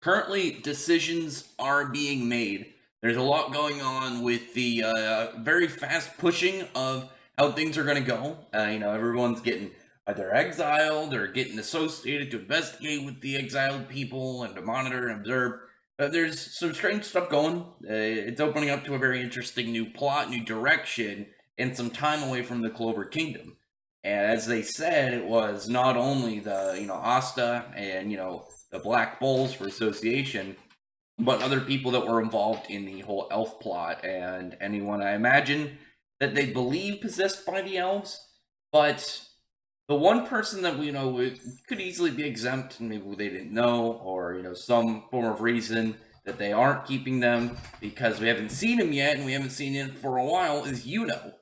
Currently, decisions are being made. There's a lot going on with the very fast pushing of how things are going to go. Everyone's getting either exiled or getting associated to investigate with the exiled people and to monitor and observe. There's some strange stuff going. It's opening up to a very interesting new plot, new direction, and some time away from the Clover Kingdom. And as they said, it was not only the Asta and the Black Bulls for association, but other people that were involved in the whole elf plot and anyone I imagine that they believe possessed by the elves. But the one person that we know could easily be exempt, maybe they didn't know, or some form of reason that they aren't keeping them because we haven't seen him yet, and we haven't seen him for a while, is Yuno.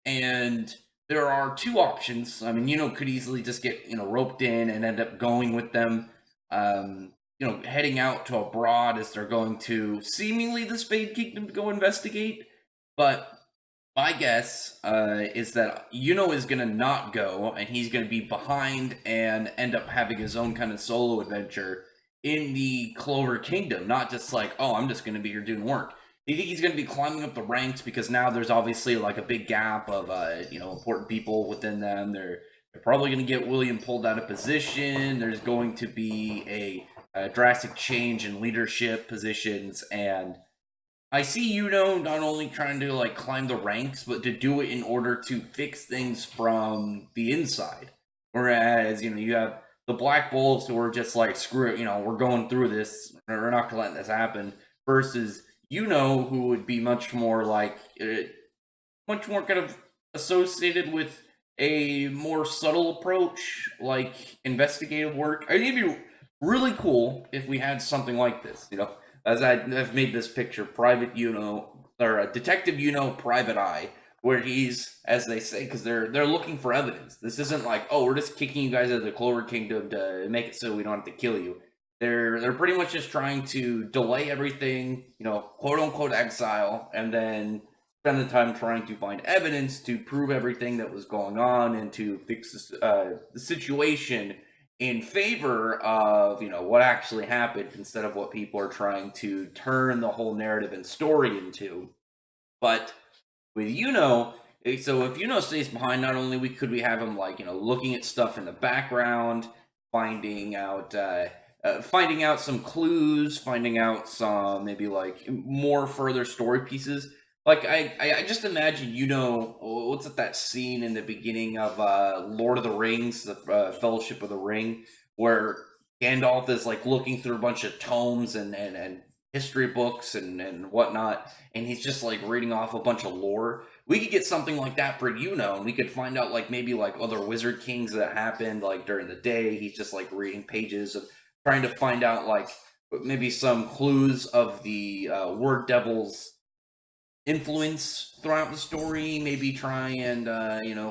And there are two options. I mean, could easily just get roped in and end up going with them. Heading out to abroad as they're going to seemingly the Spade Kingdom to go investigate. But my guess is that Yuno is going to not go, and he's going to be behind and end up having his own kind of solo adventure in the Clover Kingdom. Not just like, oh, I'm just going to be here doing work. Do you think he's going to be climbing up the ranks because now there's obviously like a big gap of important people within them? They're probably going to get William pulled out of position. There's going to be a drastic change in leadership positions, and I see Yuno not only trying to like climb the ranks, but to do it in order to fix things from the inside. Whereas you have the Black Bulls who are just like, screw it, we're going through this, we're not gonna let this happen. Versus who would be much more like, much more kind of associated with a more subtle approach, like investigative work. I think it'd be really cool if we had something like this, as I've made this picture, Private Yuno, or Detective Yuno, Private Eye, where he's, as they say, because they're looking for evidence. This isn't like, oh, we're just kicking you guys out of the Clover Kingdom to make it so we don't have to kill you. They're pretty much just trying to delay everything, quote unquote exile, and then spend the time trying to find evidence to prove everything that was going on and to fix the situation in favor of what actually happened instead of what people are trying to turn the whole narrative and story into. But with so if Yuno stays behind, not only could we have him like looking at stuff in the background, finding out some clues, finding out some maybe like more further story pieces. Like I just imagine what's that scene in the beginning of Lord of the Rings, the Fellowship of the Ring, where Gandalf is like looking through a bunch of tomes and history books and whatnot, and he's just like reading off a bunch of lore. We could get something like that for and we could find out like maybe like other wizard kings that happened like during the day. He's just like reading pages of trying to find out like maybe some clues of the word devil's influence throughout the story. Maybe try and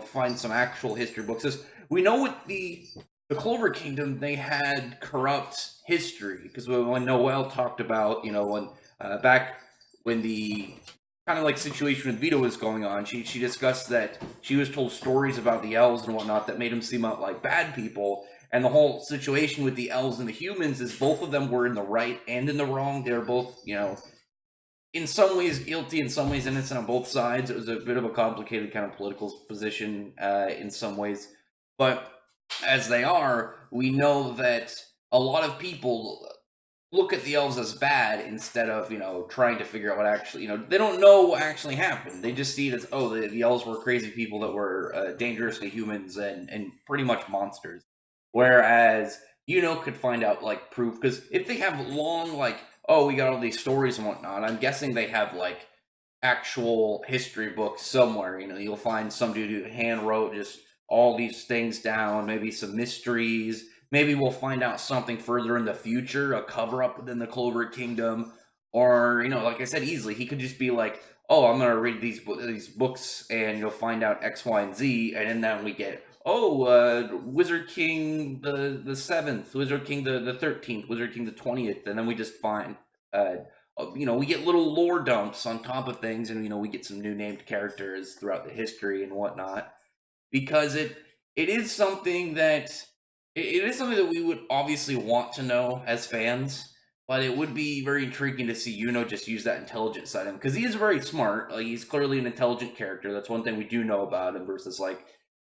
find some actual history books. As we know with the Clover Kingdom, they had corrupt history, because when Noelle talked about when back when the kind of like situation with Vito was going on, she discussed that she was told stories about the elves and whatnot that made them seem like bad people. And the whole situation with the elves and the humans is both of them were in the right and in the wrong. They're both, in some ways guilty, in some ways innocent on both sides. It was a bit of a complicated kind of political position in some ways. But as they are, we know that a lot of people look at the elves as bad instead of, trying to figure out what actually, they don't know what actually happened. They just see it as, oh, the elves were crazy people that were dangerous to humans and pretty much monsters. Whereas could find out like proof, because if they have long like, oh, we got all these stories and whatnot, I'm guessing they have like actual history books somewhere. You'll find some dude who hand wrote just all these things down, maybe some mysteries. Maybe we'll find out something further in the future, a cover up within the Clover Kingdom, or like I said, easily he could just be like, oh, I'm gonna read these books and you'll find out X, Y, and Z, and then we get, oh, Wizard King the 7th, Wizard King the 13th, Wizard King the 20th, and then we just find, we get little lore dumps on top of things, and we get some new named characters throughout the history and whatnot, because it is something that we would obviously want to know as fans. but it would be very intriguing to see Yuno just use that intelligent side of him, because he is very smart. Like, he's clearly an intelligent character. That's one thing we do know about him versus like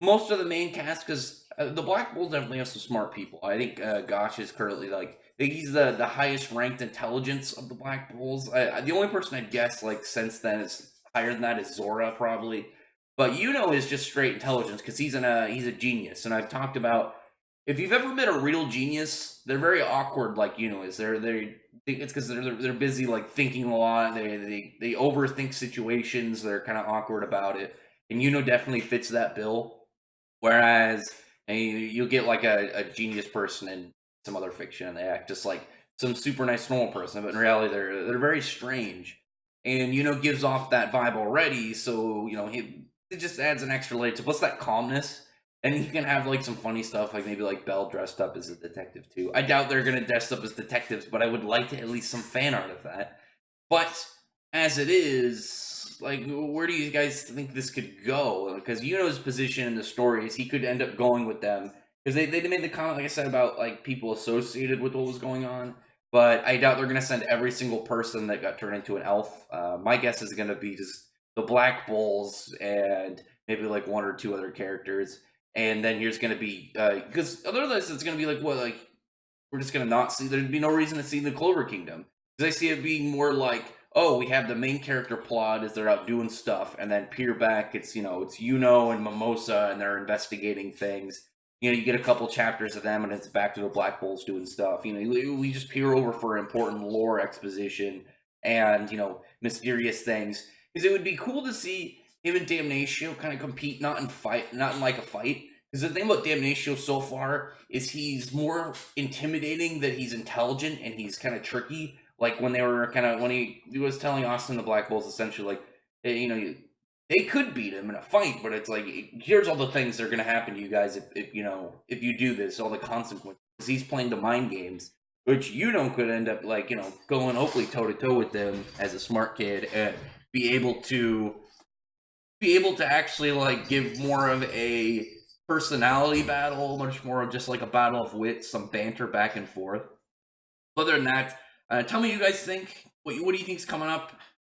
most of the main cast. Because the Black Bulls definitely have some smart people. I think Gosh is currently like, I think he's the highest ranked intelligence of the Black Bulls. The only person I'd guess like since then is higher than that is Zora probably. But Yuno is just straight intelligence because he's a genius, and I've talked about, if you've ever met a real genius, they're very awkward. Like Yuno is, it's because they're busy like thinking a lot. They overthink situations. They're kind of awkward about it, and Yuno definitely fits that bill. Whereas you'll get like a genius person in some other fiction, and they act just like some super nice normal person, but in reality they're very strange. And Yuno gives off that vibe already, so it just adds an extra layer to plus that calmness. And you can have like some funny stuff, like maybe like Belle dressed up as a detective too. I doubt they're gonna dress up as detectives, but I would like to at least some fan art of that. But as it is, like, where do you guys think this could go? Because Yuno's position in the story is he could end up going with them, because they made the comment, like I said, about like people associated with what was going on. But I doubt they're gonna send every single person that got turned into an elf. My guess is gonna be just the Black Bulls and maybe like one or two other characters. And then here's gonna be because otherwise it's gonna be like, what, like, we're just gonna not see, there'd be no reason to see the Clover Kingdom, because I see it being more like, oh, we have the main character plot as they're out doing stuff, and then peer back, it's it's Yuno and Mimosa and they're investigating things. You get a couple chapters of them and it's back to the Black Bulls doing stuff. We just peer over for important lore exposition and mysterious things, because it would be cool to see him and Damnatio kind of compete, not in like a fight. Because the thing about Damnatio so far is he's more intimidating that he's intelligent and he's kind of tricky. Like when he was telling Austin the Black Bulls essentially like, hey, they could beat him in a fight, but it's like, here's all the things that are going to happen to you guys if you do this, all the consequences. He's playing the mind games, which could end up like going hopefully toe to toe with them as a smart kid and be able to actually like give more of a personality battle, much more of just like a battle of wits, some banter back and forth. Other than that, tell me what you guys think. What do you think's coming up?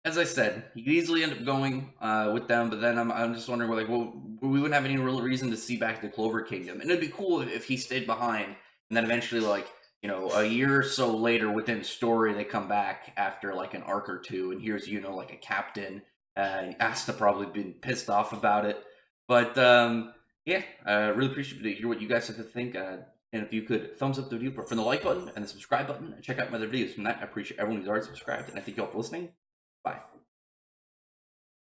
As I said, you could easily end up going with them, but then I'm just wondering, like, well, we wouldn't have any real reason to see back the Clover Kingdom, and it'd be cool if he stayed behind, and then eventually, like, a year or so later within the story, they come back after like an arc or two, and here's like a captain. Asta probably been pissed off about it, but yeah, I really appreciate to hear what you guys have to think. And if you could thumbs up the video, from the like button and the subscribe button, and check out my other videos. From that, I appreciate everyone who's already subscribed, and I thank you all for listening. Bye.